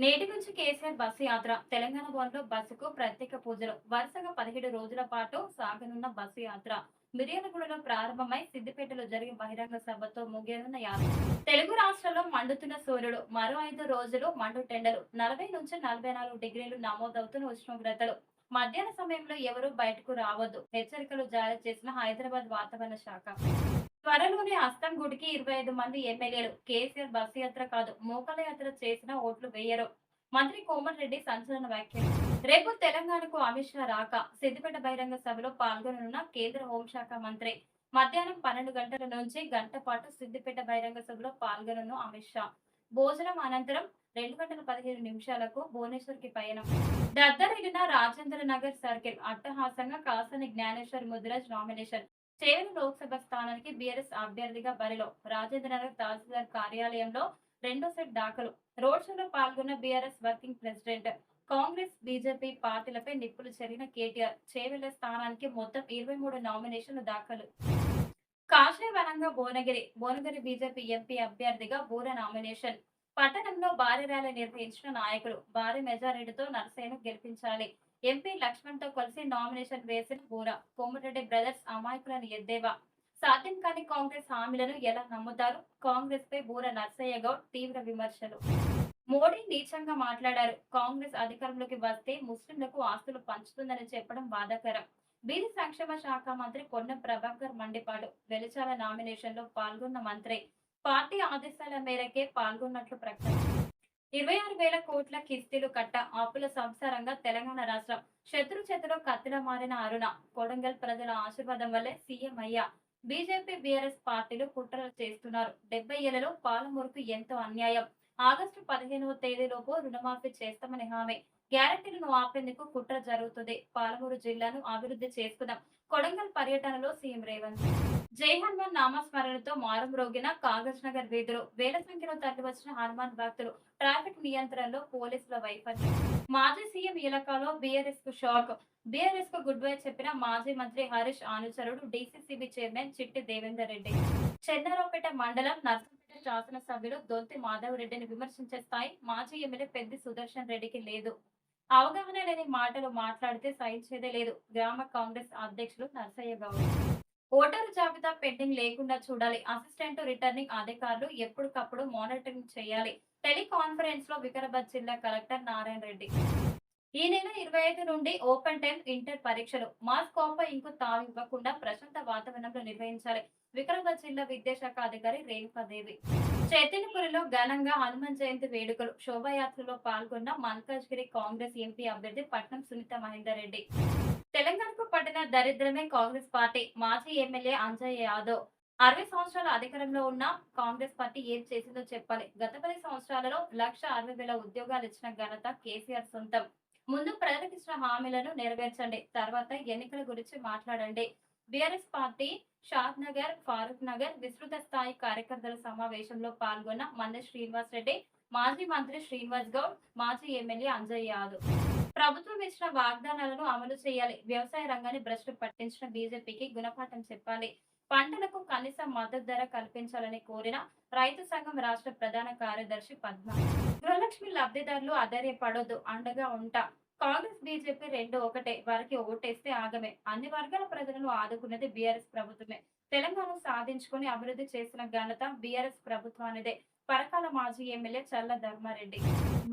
నేటి నుంచి కేసీఆర్ బస్సు యాత్ర తెలంగాణ భవన్లో బస్సుకు ప్రత్యేక పూజలు వరుసగా 17 రోజుల పాటు సాగనున్న బస్సు యాత్ర మిర్యాలగూడలో ప్రారంభమై సిద్దిపేటలో జరిగే బహిరంగ సభతో ముగియనున్న యాత్ర. తెలుగు రాష్ట్రాల్లో మండుతున్న సూర్యుడు మరో 5 రోజులు మండుటెండలు 40 నుంచి 44 డిగ్రీలు నమోదవుతున్న ఉష్ణోగ్రతలు. మధ్యాహ్న సమయంలో ఎవరూ బయటకు రావద్దు హెచ్చరికలు జారీ చేసిన హైదరాబాద్ వాతావరణ శాఖ. త్వరలోనే అస్తం గుడికి 25 మంది ఎమ్మెల్యేలు. కేసీఆర్ బస్సు యాత్ర కాదు మోకాళ్ళ యాత్ర చేసిన ఓట్లు వేయరు. మంత్రి కోమటిరెడ్డి సంచలన వ్యాఖ్యలు. రేపు తెలంగాణకు అమిత్ షా రాక సిద్దిపేట బహిరంగ సభలో పాల్గొననున్న కేంద్ర హోంశాఖ మంత్రి. మధ్యాహ్నం 12 గంటల నుంచి గంట పాటు సిద్దిపేట బహిరంగ సభలో పాల్గొనను అమిత్ షా. భోజనం అనంతరం 2 గంటల 15 నిమిషాలకు భువనేశ్వర్కి పయనం. దద్దరిల్లిన రాజేంద్ర నగర్ సర్కిల్ అట్టహాసంగా కాసాని జ్ఞానేశ్వర్ ముదిరాజ్ నామినేషన్. చేవెళ్ల లోక్సభ స్థానానికి బీఆర్ఎస్ అభ్యర్థిగా బరిలో రాజేంద్రనగర్ తహసీల్దార్ కార్యాలయంలో రెండో సెట్ దాఖలు. రోడ్ షోలో పాల్గొన్న BRS working president. Congress BJP పార్టీలపై నిప్పులు చెరిగిన కేటీఆర్. చేవెళ్ల స్థానానికి మొత్తం 23 నామినేషన్లు దాఖలు. కాషాయవనంగా భువనగిరి బీజేపీ ఎంపీ అభ్యర్థిగా బూర నామినేషన్. పట్టణంలో భారీ ర్యాలీ నిర్వహించిన నాయకులు. భారీ మెజారిటీతో నరసేను గెలిపించాలి. ఎంపీ లక్ష్మణ్ తో కలిసి నామినేషన్ వేసిన బూర. కోమటిరెడ్డి బ్రదర్స్ అమాయకులను ఎద్దేవా. సాధ్యం కాని కాంగ్రెస్ హామీలను ఎలా నమ్ముతారు? కాంగ్రెస్ పై బూర నర్సయ్య గౌడ్ తీవ్ర విమర్శలు. మోడీ నీచంగా మాట్లాడారు. కాంగ్రెస్ అధికారంలోకి వస్తే ముస్లింలకు ఆస్తులు పంచుతుందని చెప్పడం బాధాకరం. బీసీ సంక్షేమ శాఖ మంత్రి పొన్నం ప్రభాకర్ మండిపాడు. వెలిచాల నామినేషన్ లో పాల్గొన్న మంత్రి. పార్టీ ఆదేశాల మేరకే పాల్గొన్నట్లు ప్రకటన. 26,000 కోట్ల కిస్తీలు కట్ట అప్పుల సంసారంగా తెలంగాణ రాష్ట్రం. శత్రు చేతిలో కత్తిలా మారిన అరుణ. కొడంగల్ ప్రజల ఆశీర్వాదం వల్లే సీఎం అయ్యా. బీజేపీ బీఆర్ఎస్ పార్టీలు కుట్రలు చేస్తున్నారు. 70 ఏళ్లలో పాలమూరుకు ఎంతో అన్యాయం. ఆగస్టు 15వ తేదీలోపు రుణమాఫీ చేస్తామని హామీ. గ్యారెంటీలను ఆపేందుకు కుట్ర జరుగుతుంది. పాలమూరు జిల్లాను అభివృద్ధి చేసుకుందాం. కొడంగల్ పర్యటనలో సీఎం రేవంత్. జై హనుమాన్ నామస్మరణతో మారుమ్రోగిన కాగజ్ నగర్ వీధులు. వేల సంఖ్యలో తరలివచ్చిన హనుమాన్ భక్తులు. ట్రాఫిక్ నియంత్రణలో పోలీసుల వైఫల్యం. మాజీ సీఎం ఇలకాలో బీఆర్ఎస్ కు షాక్. బీఆర్ఎస్ కు గుడ్ బై చెప్పిన మాజీ మంత్రి హరీష్ అనుచరుడు డీసీసీబీ చైర్మన్ చిట్టి దేవేందర్ రెడ్డి. చెన్నారావుపేట మండలం నర్సంపేట శాసనసభ్యులు దొంతి మాధవ్ రెడ్డిని విమర్శించే స్థాయి మాజీ ఎమ్మెల్యే పెద్ది సుదర్శన్ రెడ్డికి లేదు. అవగాహన లేని మాటలు మాట్లాడితే సహించేదే లేదు. గ్రామ కాంగ్రెస్ అధ్యక్షులు నర్సయ్య గౌడ్. ఓటరు జాబితా పెండింగ్ లేకుండా చూడాలి. అసిస్టెంట్ రిటర్నింగ్ అధికారులు ఎప్పటికప్పుడు మానిటరింగ్ చేయాలి. టెలికాన్ఫరెన్స్ లో వికారాబాద్ జిల్లా కలెక్టర్ నారాయణ రెడ్డి. ఈ నెల 25 నుండి ఓపెన్ టైమ్ ఇంటర్ పరీక్షలు. మాస్ కోప ఇంకు తావివ్వకుండా ప్రశాంత వాతావరణంలో నిర్వహించాలి. వికారాబాద్ జిల్లా విద్యాశాఖ అధికారి రేణుకాదేవి. చైతన్యపురిలో ఘనంగా హనుమాన్ జయంతి వేడుకలు. శోభాయాత్రలో పాల్గొన్న మల్కాజ్గిరి కాంగ్రెస్ ఎంపీ అభ్యర్థి పట్నం సునీత మహేందర్ రెడ్డి. తెలంగాణకు పట్టిన దరిద్రమే కాంగ్రెస్ పార్టీ. మాజీ ఎమ్మెల్యే అంజయ్ యాదవ్. 60 సంవత్సరాల అధికారంలో ఉన్న కాంగ్రెస్ పార్టీ ఏం చేసిందో చెప్పాలి. గత 10 సంవత్సరాలలో 1,60,000 ఉద్యోగాలు ఇచ్చిన ఘనత కేసీఆర్ సొంతం. ముందు ప్రజలకు ఇచ్చిన హామీలను నెరవేర్చండి. తర్వాత ఎన్నికల గురించి మాట్లాడండి. బీఆర్ఎస్ పార్టీ షాద్ నగర్, ఫారూక్ నగర్ విస్తృత స్థాయి కార్యకర్తల సమావేశంలో పాల్గొన్న మంద శ్రీనివాస్ రెడ్డి, మాజీ మంత్రి శ్రీనివాస్ గౌడ్, మాజీ ఎమ్మెల్యే అంజయ్ యాదవ్. ప్రభుత్వం ఇచ్చిన వాగ్దానాలను అమలు చేయాలి. వ్యవసాయ రంగాన్ని భ్రష్టు పట్టించిన బీజేపీకి గుణపాఠం చెప్పాలి. పంటలకు కనీస మద్దతు ధర కల్పించాలని కోరిన రైతు సంఘం రాష్ట్ర ప్రధాన కార్యదర్శి పద్మ. గృహలక్ష్మి లబ్ధిదారులు అధైర్యపడొద్దు, అండగా ఉంటా. కాంగ్రెస్ బీజేపీ రెండు ఒకటే. వారికి ఓటేస్తే ఆగమే. అన్ని వర్గాల ప్రజలను ఆదుకున్నది బీఆర్ఎస్ ప్రభుత్వమే. తెలంగాణ సాధించుకుని అభివృద్ధి చేసిన ఘనత బీఆర్ఎస్ ప్రభుత్వానిదే. పరకాల మాజీ ఎమ్మెల్యే చల్ల ధర్మారెడ్డి.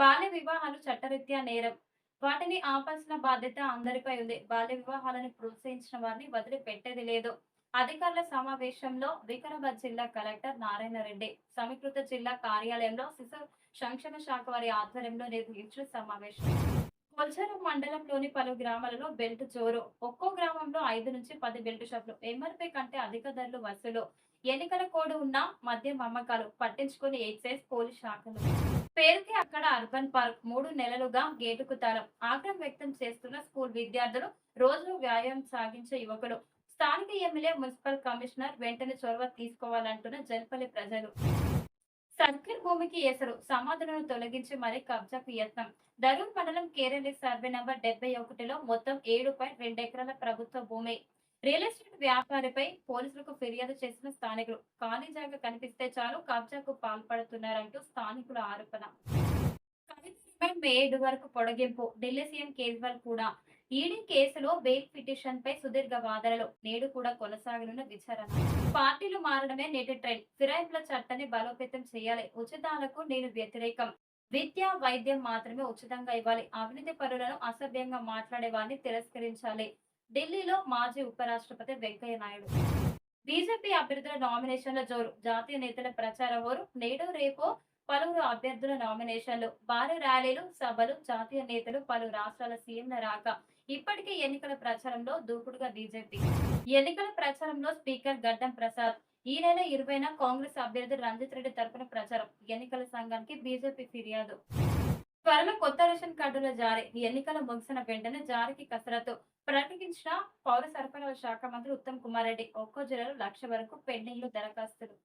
బాల్య వివాహాలు చట్టరీత్యా నేరం. వాటిని ఆపాల్సిన బాధ్యత అందరిపై ఉంది. బాల్య వివాహాలను ప్రోత్సహించిన వారిని వదిలిపెట్టేది లేదు. అధికారుల సమావేశంలో వికారాబాద్ జిల్లా కలెక్టర్ నారాయణ రెడ్డి. సమీకృత జిల్లా కార్యాలయంలో శిశు సంక్షేమ శాఖ వారి ఆధ్వర్యంలో నిర్వహించిన సమావేశం. కొల్చారం మండలంలోని పలు గ్రామాలలో బెల్ట్ జోరు. ఒక్కో గ్రామంలో 5 నుంచి 10 బెల్ట్ షాపులు. ఎంఆర్పీ కంటే అధిక ధరలు వసూలు. ఎన్నికల కోడ్ ఉన్న మద్యం అమ్మకాలు పట్టించుకుని ఎక్సైజ్ పోలీస్ శాఖలు. పేరుకి అక్కడ అర్బన్ పార్క్. 3 నెలలుగా గేటుకు తాళం. ఆగ్రహం వ్యక్తం చేస్తున్న స్కూల్ విద్యార్థులు. రోజు వ్యాయామం సాగించే యువకులు. స్థానిక ఎమ్మెల్యే, మున్సిపల్ కమిషనర్ వెంటనే చొరవ తీసుకోవాలంటున్న జల్పల్లి ప్రజలు. సర్కిల్ భూమికి ఎసరు. సమాధులను తొలగించి మరీ కబ్జాకు యత్నం. దరూర్ మండలం కేరళ సర్వే నంబర్ 71లో మొత్తం 7.2 ఎకరాల ప్రభుత్వ భూమి. రియల్ ఎస్టేట్ వ్యాపారిపై పోలీసులకు ఫిర్యాదు చేసిన స్థానికులు. ఖాళీ జాగా కనిపిస్తే చాలు కబ్జాకు పాల్పడుతున్నారంటూ స్థానికుల ఆరోపణ. మే 7 వరకు పొడిగింపు. ఢిల్లీ సీఎం కేజ్రీవాల్ కూడా ఈడీ కేసులో బెయిల్ పిటిషన్‌పై సుదీర్ఘ వాదనలు. నేడు కూడా కొనసాగనున్న విచారణ. పార్టీలు మారడమే నేటి ట్రెండ్. ఫిరాయింపుల చట్టాన్ని బలోపేతం చేయాలి. ఉచితాలకు నేను వ్యతిరేకం. విద్య, వైద్యం మాత్రమే ఉచితంగా ఇవ్వాలి. అవినీతి పరులను, అసభ్యంగా మాట్లాడే వారిని తిరస్కరించాలి. ఢిల్లీలో మాజీ ఉపరాష్ట్రపతి వెంకయ్య నాయుడు. బీజేపీ అభ్యర్థుల నామినేషన్ల జోరు. జాతీయ నేతల ప్రచార హోరు. నేడు రేపు పలువురు అభ్యర్థుల నామినేషన్లు. భారీ ర్యాలీలు, సభలు. జాతీయ నేతలు, పలు రాష్ట్రాల సీఎంల రాక. ఇప్పటికే ఎన్నికల ప్రచారంలో దూకుడుగా బీజేపీ. ఎన్నికల ప్రచారంలో స్పీకర్ గడ్డం ప్రసాద్. ఈ నెల 20న కాంగ్రెస్ అభ్యర్థి రంజిత్ రెడ్డి తరపున ప్రచారం. ఎన్నికల సంఘానికి బీజేపీ ఫిర్యాదు. త్వరలో కొత్త రేషన్ కార్డుల జారీ. ఎన్నికలు ముగిసిన వెంటనే జారీకి కసరత్తు. ప్రకటించిన పౌర సరఫరాల శాఖ మంత్రి ఉత్తమ్ కుమార్ రెడ్డి. ఒక్కో జిల్లాలో 1,00,000 వరకు పెండింగ్‌లో దరఖాస్తులు.